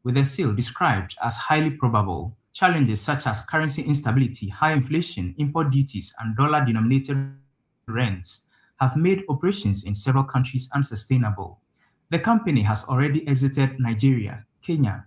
with the sale described as highly probable. Challenges such as currency instability, high inflation, import duties, and dollar-denominated rents have made operations in several countries unsustainable. The company has already exited Nigeria, Kenya,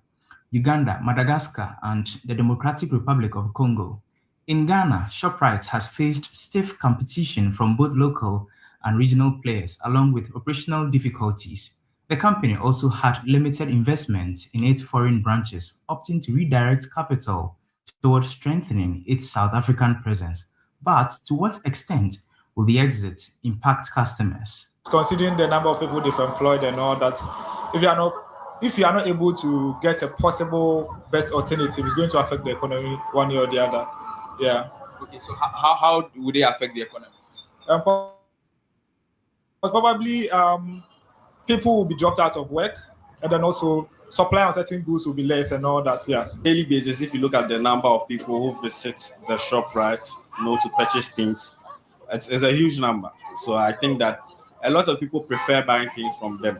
Uganda, Madagascar, and the Democratic Republic of Congo. In Ghana, Shoprite has faced stiff competition from both local and regional players, along with operational difficulties. The company also had limited investment in its foreign branches, opting to redirect capital towards strengthening its South African presence. But to what extent will the exit impact customers? Considering the number of people they've employed and all that, if you are not able to get a possible best alternative, it's going to affect the economy one way or the other. Yeah. Okay, so how would they affect the economy? Probably people will be dropped out of work, and then also supply on certain goods will be less and all that. Yeah. Daily basis, if you look at the number of people who visit the Shoprite, to purchase things, it's a huge number. So I think that a lot of people prefer buying things from them.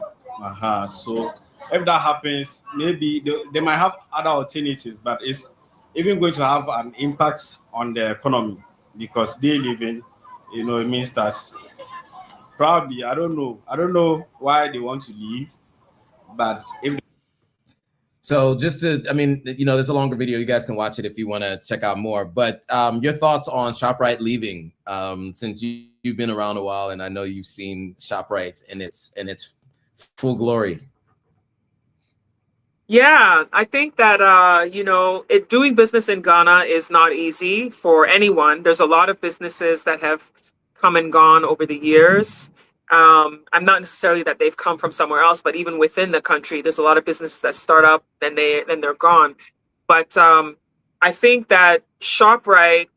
So if that happens, maybe they might have other alternatives, but it's even going to have an impact on the economy, because day living, it means that probably, I don't know why they want to leave, but if so just to, there's a longer video. You guys can watch it if you want to check out more. But your thoughts on Shoprite leaving, since you've been around a while, and I know you've seen Shoprite in its full glory. Yeah, I think that, doing business in Ghana is not easy for anyone. There's a lot of businesses that have come and gone over the years. I'm not necessarily that they've come from somewhere else, but even within the country, there's a lot of businesses that start up, then they're gone. But I think that Shoprite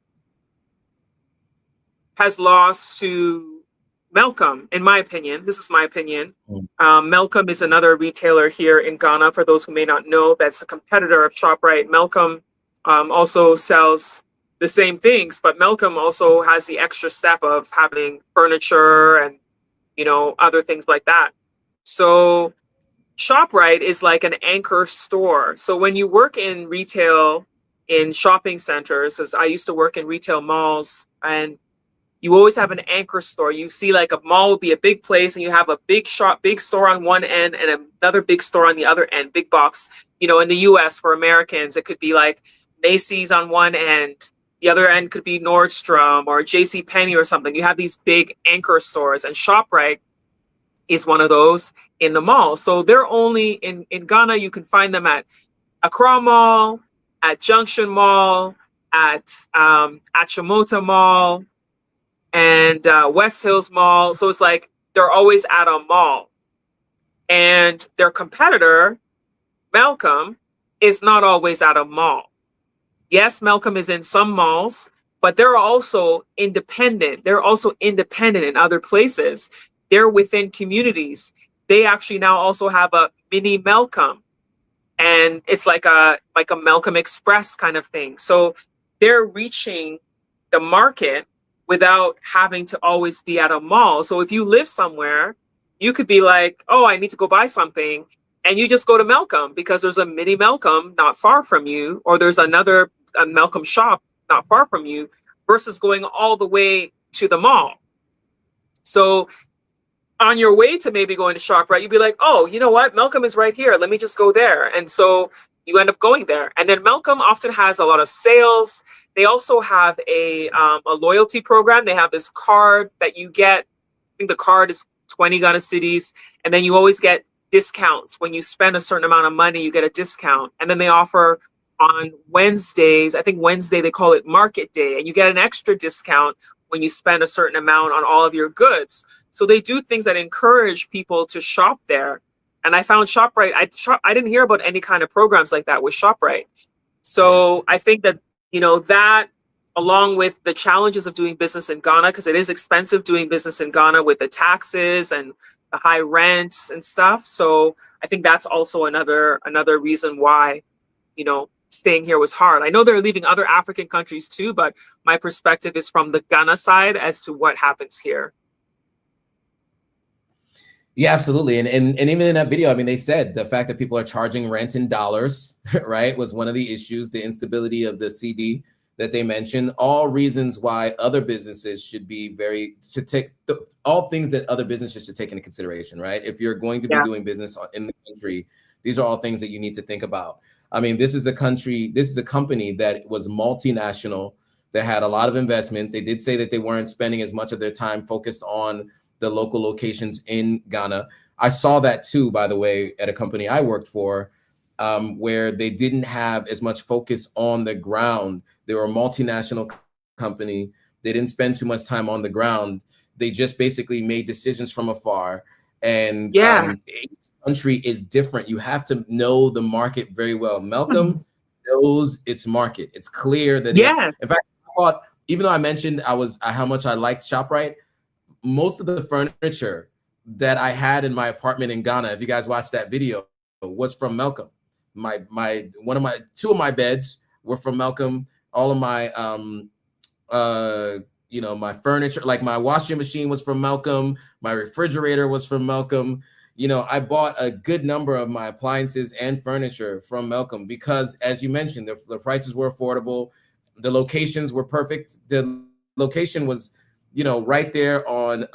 has lost to Malcolm, in my opinion, this is my opinion. Malcolm is another retailer here in Ghana. For those who may not know, that's a competitor of Shoprite. Malcolm also sells the same things, but Malcolm also has the extra step of having furniture and, you know, other things like that. So Shoprite is like an anchor store. So when you work in retail, in shopping centers, as I used to work in retail malls, and you always have an anchor store. You see, like, a mall will be a big place, and you have a big store on one end and another big store on the other end, big box. You know, in the US for Americans, it could be like Macy's on one end. The other end could be Nordstrom or JC Penney or something. You have these big anchor stores, and Shoprite is one of those in the mall. So they're only in Ghana. You can find them at Accra Mall, at Junction Mall, at Achimota Mall, and West Hills Mall. So it's like they're always at a mall. And their competitor, Malcolm, is not always at a mall. Yes, Malcolm is in some malls, but they're also independent. They're also independent in other places. They're within communities. They actually now also have a mini Malcolm. And it's like a Malcolm Express kind of thing. So they're reaching the market without having to always be at a mall. So if you live somewhere, you could be like, oh, I need to go buy something. And you just go to Malcolm because there's a mini Malcolm not far from you, or there's a Malcolm shop not far from you, versus going all the way to the mall. So on your way to maybe going to ShopRite, you'd be like, oh, you know what? Malcolm is right here. Let me just go there. And so you end up going there. And then Malcolm often has a lot of sales. They also have a loyalty program. They have this card that you get. I think the card is 20 Ghana cedis. And then you always get discounts. When you spend a certain amount of money, you get a discount. And then they offer on Wednesdays, I think Wednesday, they call it Market Day. And you get an extra discount when you spend a certain amount on all of your goods. So they do things that encourage people to shop there. And I found ShopRite, I didn't hear about any kind of programs like that with ShopRite. So I think that, you know, that along with the challenges of doing business in Ghana, because it is expensive doing business in Ghana with the taxes and the high rents and stuff. So I think that's also another reason why, you know, staying here was hard. I know they're leaving other African countries too, but my perspective is from the Ghana side as to what happens here. Yeah, absolutely. And even in that video, I mean, they said the fact that people are charging rent in dollars, right, was one of the issues, the instability of the Cedi that they mentioned, all reasons why other businesses should be all things that other businesses should take into consideration, right? If you're going to be doing business in the country, these are all things that you need to think about. I mean, this is a company that was multinational, that had a lot of investment. They did say that they weren't spending as much of their time focused on the local locations in Ghana. I saw that too, by the way, at a company I worked for, where they didn't have as much focus on the ground. They were a multinational company. They didn't spend too much time on the ground. They just basically made decisions from afar. And each country is different. You have to know the market very well. Malcolm knows its market. It's clear that in fact, even though I mentioned how much I liked ShopRite, most of the furniture that I had in my apartment in Ghana, if you guys watched that video, was from Malcolm. Two of my beds were from Malcolm. All of my my furniture, like my washing machine, was from Malcolm. My refrigerator was from Malcolm. You know, I bought a good number of my appliances and furniture from Malcolm because, as you mentioned, the prices were affordable. The locations were perfect. The location was, you know, right there on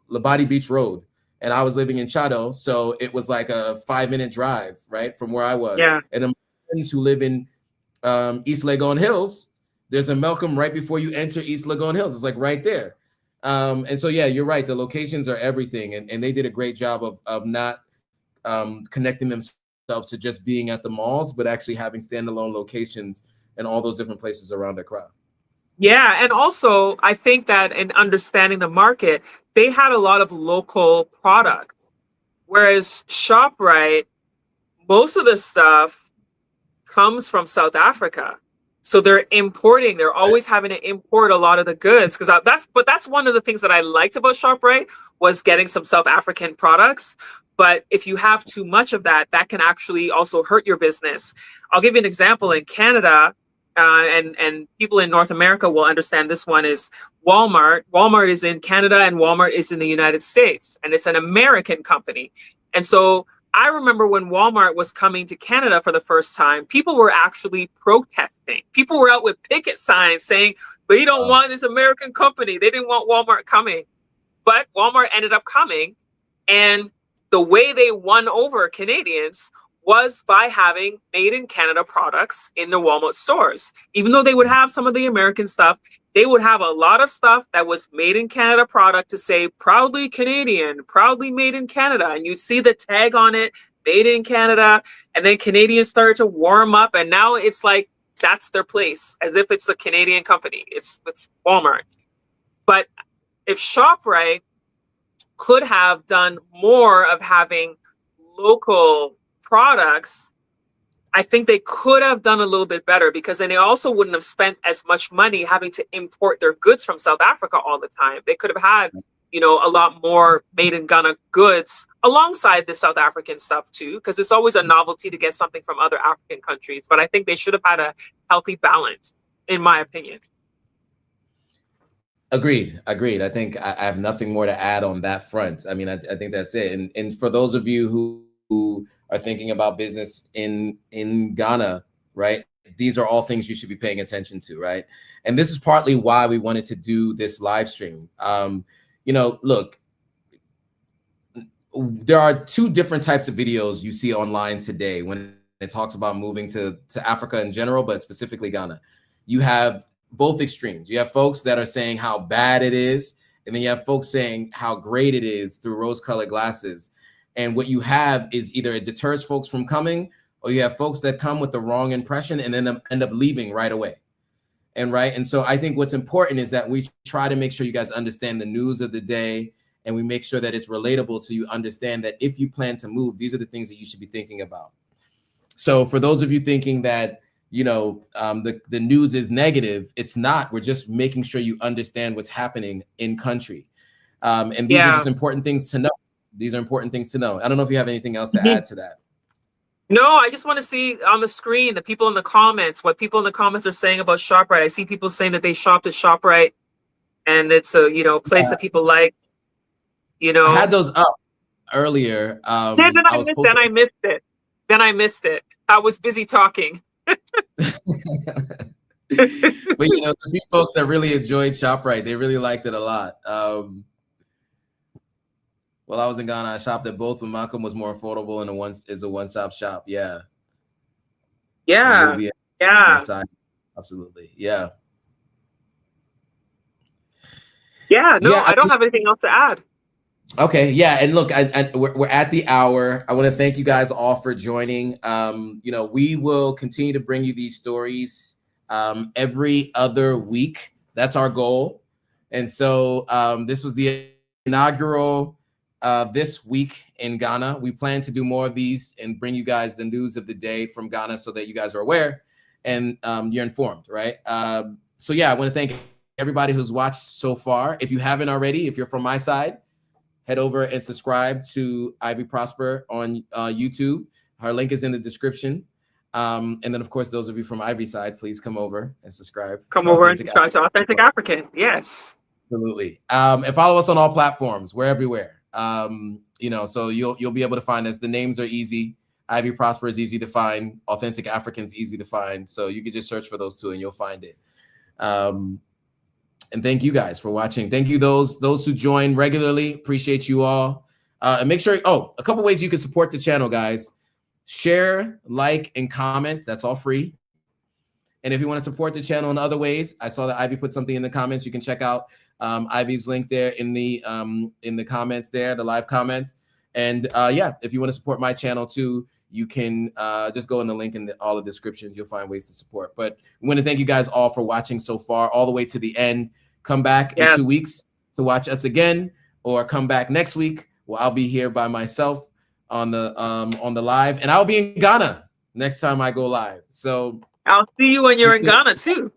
Labadi Beach Road. And I was living in Chado, so it was like a 5-minute drive, right, from where I was. Yeah. And the friends who live in East Legon Hills, there's a Malcolm right before you enter East Legon Hills. It's like right there. And so, yeah, you're right. The locations are everything. And they did a great job of not connecting themselves to just being at the malls, but actually having standalone locations in all those different places around Accra. Yeah, and also I think that in understanding the market, they had a lot of local products, whereas ShopRite, most of the stuff comes from South Africa. So they're importing. They're always having to import a lot of the goods because that's one of the things that I liked about Shoprite was getting some South African products. But if you have too much of that, that can actually also hurt your business. I'll give you an example. In Canada, and people in North America will understand this one, is Walmart. Walmart is in Canada and Walmart is in the United States, and it's an American company. And so I remember when Walmart was coming to Canada for the first time, people were actually protesting. People were out with picket signs saying, we don't want this American company. They didn't want Walmart coming. But Walmart ended up coming. And the way they won over Canadians was by having made in Canada products in the Walmart stores. Even though they would have some of the American stuff, they would have a lot of stuff that was made in Canada product to say proudly Canadian, proudly made in Canada. And you see the tag on it, made in Canada. And then Canadians started to warm up. And now it's like, that's their place, as if it's a Canadian company. It's Walmart. But if Shoprite could have done more of having local products, I think they could have done a little bit better, because then they also wouldn't have spent as much money having to import their goods from South Africa all the time. They could have had, you know, a lot more made in Ghana goods alongside the South African stuff too, because it's always a novelty to get something from other African countries. But I think they should have had a healthy balance, in my opinion. Agreed. I think I have nothing more to add on that front. I mean, I think that's it. And for those of you who are thinking about business in Ghana, right? These are all things you should be paying attention to, right? And this is partly why we wanted to do this live stream. You know, look, there are two different types of videos you see online today when it talks about moving to Africa in general, but specifically Ghana. You have both extremes. You have folks that are saying how bad it is, and then you have folks saying how great it is through rose-colored glasses. And what you have is either it deters folks from coming, or you have folks that come with the wrong impression and then end up leaving right away. And so I think what's important is that we try to make sure you guys understand the news of the day, and we make sure that it's relatable so you understand that if you plan to move, these are the things that you should be thinking about. So for those of you thinking that, you know, the news is negative, it's not. We're just making sure you understand what's happening in country. And these are just important things to know. These are important things to know. I don't know if you have anything else to add to that. No, I just want to see on the screen the people in the comments, what people in the comments are saying about Shoprite. I see people saying that they shopped at Shoprite and it's a, you know, place that people like, you know. I had those up earlier. Then I missed it. I was busy talking. But you know, some few folks that really enjoyed Shoprite, they really liked it a lot. While I was in Ghana, I shopped at both, but Malcolm was more affordable and is a one-stop shop. Yeah. Absolutely. Yeah. No, I don't have anything else to add. Okay. Yeah. And look, we're at the hour. I want to thank you guys all for joining. You know, we will continue to bring you these stories every other week. That's our goal. And so this was the inaugural this week in Ghana. We plan to do more of these and bring you guys the news of the day from Ghana so that you guys are aware and you're informed, right? So yeah, I want to thank everybody who's watched so far. If you haven't already, if you're from my side, head over and subscribe to Ivy Prosper on YouTube. Her link is in the description. And then, of course, those of you from Ivy's side, please come over and subscribe. Come over and subscribe to Authentic African. Yes. Absolutely. And follow us on all platforms. We're everywhere. You know, so you'll be able to find us. The names are easy. Ivy Prosper is easy to find. Authentic African's easy to find. So you can just search for those two and you'll find it. And thank you guys for watching. Thank you those who join regularly. Appreciate you all. And make sure, a couple ways you can support the channel, guys. Share, like, and comment. That's all free. And if you want to support the channel in other ways, I saw that Ivy put something in the comments. You can check out Ivy's link there in the comments there, the live comments. And yeah, if you want to support my channel too, you can just go in the link in all the descriptions. You'll find ways to support. But we want to thank you guys all for watching so far, all the way to the end. Come back in 2 weeks to watch us again, or come back next week. Well, I'll be here by myself on the live, and I'll be in Ghana next time I go live. So I'll see you when you're in Ghana too.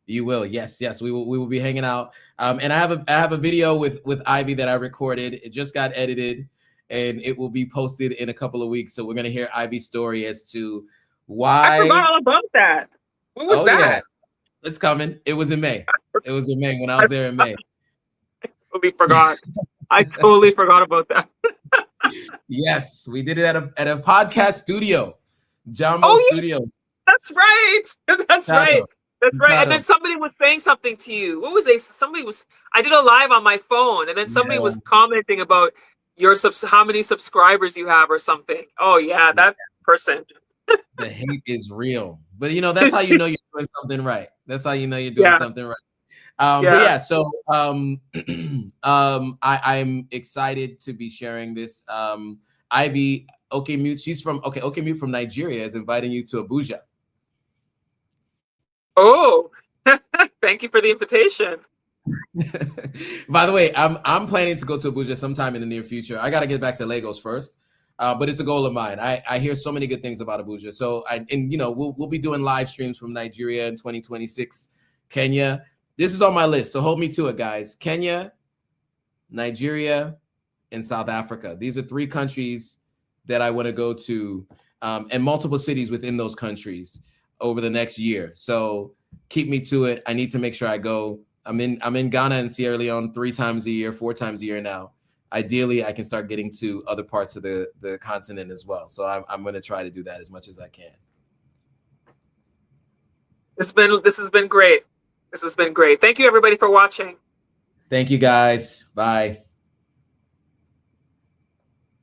You will, yes. We will be hanging out. And I have a video with Ivy that I recorded. It just got edited, and it will be posted in a couple of weeks. So we're gonna hear Ivy's story as to why. I forgot all about that. When was that? Yeah. It's coming. It was in May. It was in May when I was there in May. I totally forgot. I totally forgot about that. Yes, we did it at a podcast studio, Jumbo Studios. That's right. That's right. That's right. Tato. And then somebody was saying something to you. What was they? I did a live on my phone, and then somebody was commenting about how many subscribers you have or something. Oh yeah, that person. The hate is real, but you know that's how you know you're doing something right. That's how you know you're doing something right. But yeah, so I'm excited to be sharing this. Ivy Okemute, she's from Okemute from Nigeria is inviting you to Abuja. Oh, thank you for the invitation. By the way, I'm planning to go to Abuja sometime in the near future. I got to get back to Lagos first. But it's a goal of mine. I hear so many good things about Abuja. So we'll be doing live streams from Nigeria in 2026, Kenya. This is on my list, so hold me to it, guys. Kenya, Nigeria, and South Africa. These are 3 countries that I want to go to, and multiple cities within those countries over the next year. So keep me to it. I need to make sure I go. I'm in Ghana and Sierra Leone 3 times a year, 4 times a year now. Ideally, I can start getting to other parts of the continent as well. So I'm going to try to do that as much as I can. This has been great. This has been great. Thank you, everybody, for watching. Thank you, guys. Bye.